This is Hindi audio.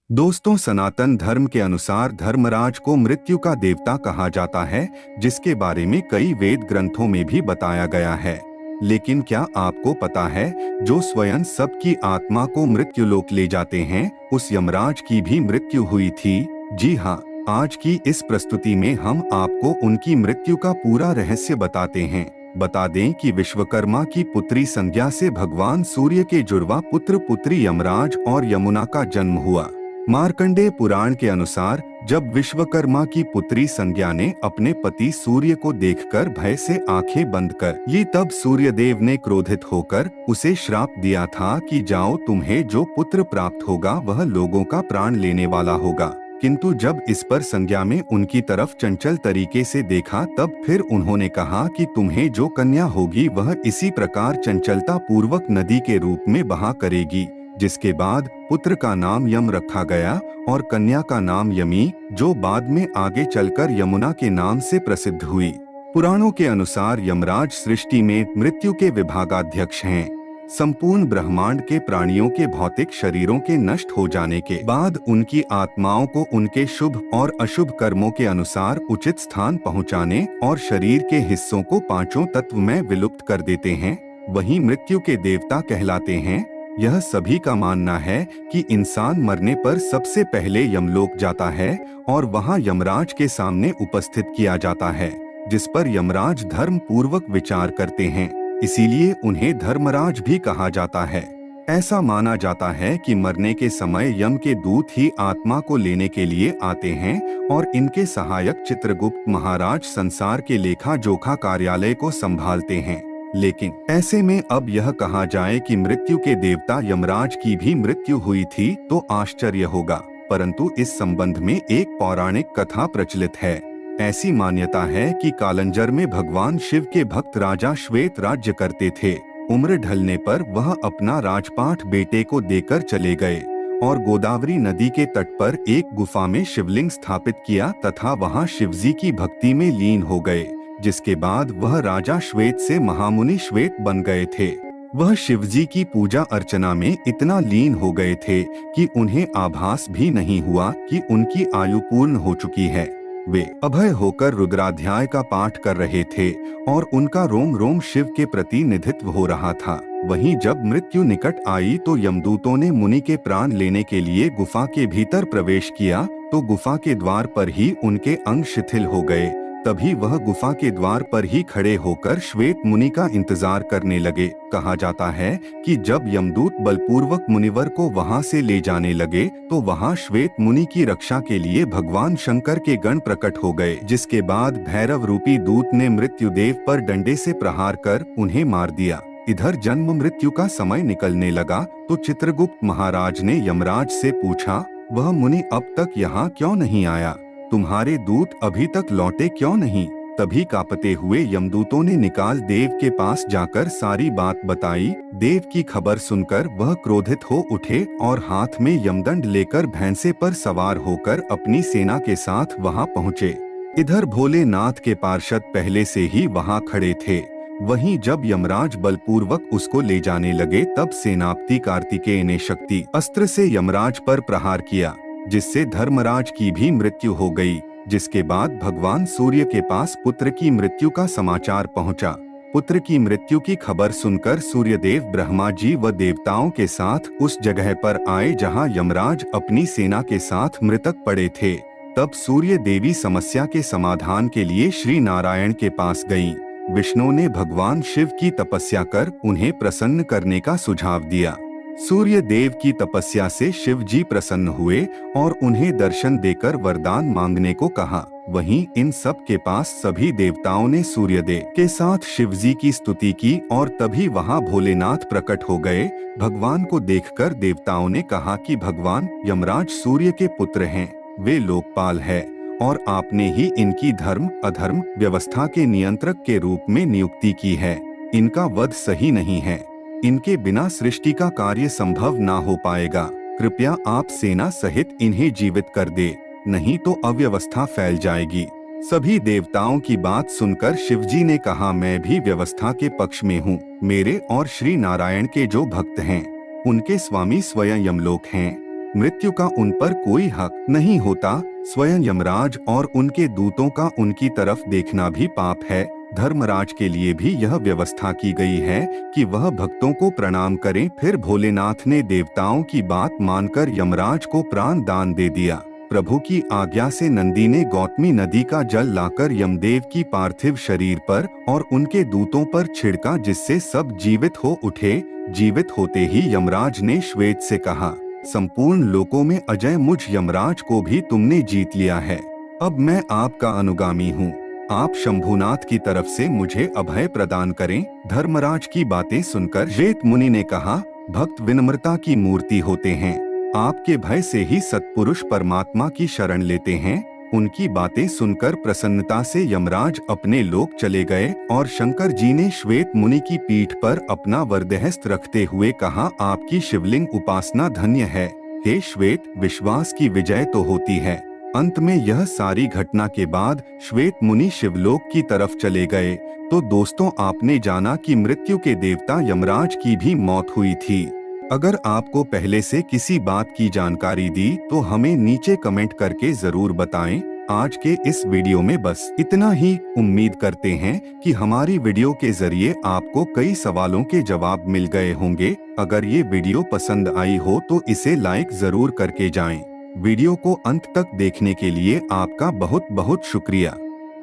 दोस्तों, सनातन धर्म के अनुसार धर्मराज को मृत्यु का देवता कहा जाता है, जिसके बारे में कई वेद ग्रंथों में भी बताया गया है। लेकिन क्या आपको पता है, जो स्वयं सबकी आत्मा को मृत्यु लोक ले जाते हैं, उस यमराज की भी मृत्यु हुई थी? जी हाँ, आज की इस प्रस्तुति में हम आपको उनकी मृत्यु का पूरा रहस्य बताते हैं। बता दें कि विश्वकर्मा की पुत्री संज्ञा से भगवान सूर्य के जुड़वा पुत्र पुत्री यमराज और यमुना का जन्म हुआ। मार्कंडेय पुराण के अनुसार जब विश्वकर्मा की पुत्री संज्ञा ने अपने पति सूर्य को देखकर भय से आंखें बंद कर ली, तब सूर्यदेव ने क्रोधित होकर उसे श्राप दिया था कि जाओ, तुम्हें जो पुत्र प्राप्त होगा वह लोगों का प्राण लेने वाला होगा। किंतु जब इस पर संज्ञा में उनकी तरफ चंचल तरीके से देखा, तब फिर उन्होंने कहा कि तुम्हें जो कन्या होगी वह इसी प्रकार चंचलता पूर्वक नदी के रूप में बहा करेगी। जिसके बाद पुत्र का नाम यम रखा गया और कन्या का नाम यमी, जो बाद में आगे चलकर यमुना के नाम से प्रसिद्ध हुई। पुराणों के अनुसार यमराज सृष्टि में मृत्यु के विभागाध्यक्ष हैं। संपूर्ण ब्रह्मांड के प्राणियों के भौतिक शरीरों के नष्ट हो जाने के बाद उनकी आत्माओं को उनके शुभ और अशुभ कर्मों के अनुसार उचित स्थान पहुंचाने और शरीर के हिस्सों को पांचों तत्व में विलुप्त कर देते हैं। वही मृत्यु के देवता कहलाते हैं। यह सभी का मानना है कि इंसान मरने पर सबसे पहले यमलोक जाता है और वहां यमराज के सामने उपस्थित किया जाता है, जिस पर यमराज धर्म पूर्वक विचार करते हैं। इसीलिए उन्हें धर्मराज भी कहा जाता है। ऐसा माना जाता है कि मरने के समय यम के दूत ही आत्मा को लेने के लिए आते हैं और इनके सहायक चित्रगुप्त महाराज संसार के लेखा जोखा कार्यालय को संभालते हैं। लेकिन ऐसे में अब यह कहा जाए कि मृत्यु के देवता यमराज की भी मृत्यु हुई थी तो आश्चर्य होगा, परंतु इस संबंध में एक पौराणिक कथा प्रचलित है। ऐसी मान्यता है कि कालंजर में भगवान शिव के भक्त राजा श्वेत राज्य करते थे। उम्र ढलने पर वह अपना राजपाट बेटे को देकर चले गए और गोदावरी नदी के तट पर एक गुफा में शिवलिंग स्थापित किया तथा वहां शिवजी की भक्ति में लीन हो गए, जिसके बाद वह राजा श्वेत से महामुनि श्वेत बन गए थे। वह शिवजी की पूजा अर्चना में इतना लीन हो गए थे कि उन्हें आभास भी नहीं हुआ कि उनकी आयु पूर्ण हो चुकी है। वे अभय होकर रुद्राध्याय का पाठ कर रहे थे और उनका रोम रोम शिव के प्रति निधित्व हो रहा था। वहीं जब मृत्यु निकट आई तो यमदूतों ने मुनि के प्राण लेने के लिए गुफा के भीतर प्रवेश किया, तो गुफा के द्वार पर ही उनके अंग शिथिल हो गए। तभी वह गुफा के द्वार पर ही खड़े होकर श्वेत मुनि का इंतजार करने लगे। कहा जाता है कि जब यमदूत बलपूर्वक मुनिवर को वहां से ले जाने लगे तो वहां श्वेत मुनि की रक्षा के लिए भगवान शंकर के गण प्रकट हो गए, जिसके बाद भैरव रूपी दूत ने मृत्युदेव पर डंडे से प्रहार कर उन्हें मार दिया। इधर जन्म मृत्यु का समय निकलने लगा तो चित्रगुप्त महाराज ने यमराज से पूछा, वह मुनि अब तक यहाँ क्यों नहीं आया? तुम्हारे दूत अभी तक लौटे क्यों नहीं? तभी कांपते हुए यमदूतों ने निकाल देव के पास जाकर सारी बात बताई। देव की खबर सुनकर वह क्रोधित हो उठे और हाथ में यमदंड लेकर भैंसे पर सवार होकर अपनी सेना के साथ वहां पहुँचे। इधर भोलेनाथ के पार्षद पहले से ही वहां खड़े थे। वहीं जब यमराज बलपूर्वक उसको ले जाने लगे तब सेनापति कार्तिकेय ने शक्ति अस्त्र से यमराज पर प्रहार किया, जिससे धर्मराज की भी मृत्यु हो गई। जिसके बाद भगवान सूर्य के पास पुत्र की मृत्यु का समाचार पहुंचा। पुत्र की मृत्यु की खबर सुनकर सूर्यदेव ब्रह्मा जी व देवताओं के साथ उस जगह पर आए जहां यमराज अपनी सेना के साथ मृतक पड़े थे। तब सूर्य देवी समस्या के समाधान के लिए श्री नारायण के पास गईं। विष्णु ने भगवान शिव की तपस्या कर उन्हें प्रसन्न करने का सुझाव दिया। सूर्य देव की तपस्या से शिव जी प्रसन्न हुए और उन्हें दर्शन देकर वरदान मांगने को कहा। वहीं इन सब के पास सभी देवताओं ने सूर्यदेव के साथ शिव जी की स्तुति की और तभी वहां भोलेनाथ प्रकट हो गए। भगवान को देखकर देवताओं ने कहा कि भगवान यमराज सूर्य के पुत्र हैं, वे लोकपाल है और आपने ही इनकी धर्म अधर्म व्यवस्था के नियंत्रक के रूप में नियुक्ति की है। इनका वध सही नहीं है, इनके बिना सृष्टि का कार्य संभव ना हो पाएगा। कृपया आप सेना सहित इन्हें जीवित कर दे, नहीं तो अव्यवस्था फैल जाएगी। सभी देवताओं की बात सुनकर शिवजी ने कहा, मैं भी व्यवस्था के पक्ष में हूँ। मेरे और श्री नारायण के जो भक्त हैं, उनके स्वामी स्वयं यमलोक हैं। मृत्यु का उन पर कोई हक नहीं होता। स्वयं यमराज और उनके दूतों का उनकी तरफ देखना भी पाप है। धर्मराज के लिए भी यह व्यवस्था की गई है कि वह भक्तों को प्रणाम करें। फिर भोलेनाथ ने देवताओं की बात मानकर यमराज को प्राण दान दे दिया। प्रभु की आज्ञा से नंदी ने गौतमी नदी का जल लाकर यमदेव की पार्थिव शरीर पर और उनके दूतों पर छिड़का, जिससे सब जीवित हो उठे। जीवित होते ही यमराज ने श्वेत से कहा, संपूर्ण लोकों में अजय मुझ यमराज को भी तुमने जीत लिया है। अब मैं आपका अनुगामी हूँ। आप शंभुनाथ की तरफ से मुझे अभय प्रदान करें। धर्मराज की बातें सुनकर श्वेत मुनि ने कहा, भक्त विनम्रता की मूर्ति होते हैं। आपके भय से ही सत्पुरुष परमात्मा की शरण लेते हैं। उनकी बातें सुनकर प्रसन्नता से यमराज अपने लोक चले गए और शंकर जी ने श्वेत मुनि की पीठ पर अपना वरदहस्त रखते हुए कहा, आपकी शिवलिंग उपासना धन्य है। हे श्वेत, विश्वास की विजय तो होती है। अंत में यह सारी घटना के बाद श्वेत मुनि शिवलोक की तरफ चले गए। तो दोस्तों, आपने जाना कि मृत्यु के देवता यमराज की भी मौत हुई थी। अगर आपको पहले से किसी बात की जानकारी दी तो हमें नीचे कमेंट करके जरूर बताएं। आज के इस वीडियो में बस इतना ही। उम्मीद करते हैं कि हमारी वीडियो के जरिए आपको कई सवालों के जवाब मिल गए होंगे। अगर ये वीडियो पसंद आई हो तो इसे लाइक जरूर करके जाएं। वीडियो को अंत तक देखने के लिए आपका बहुत बहुत शुक्रिया।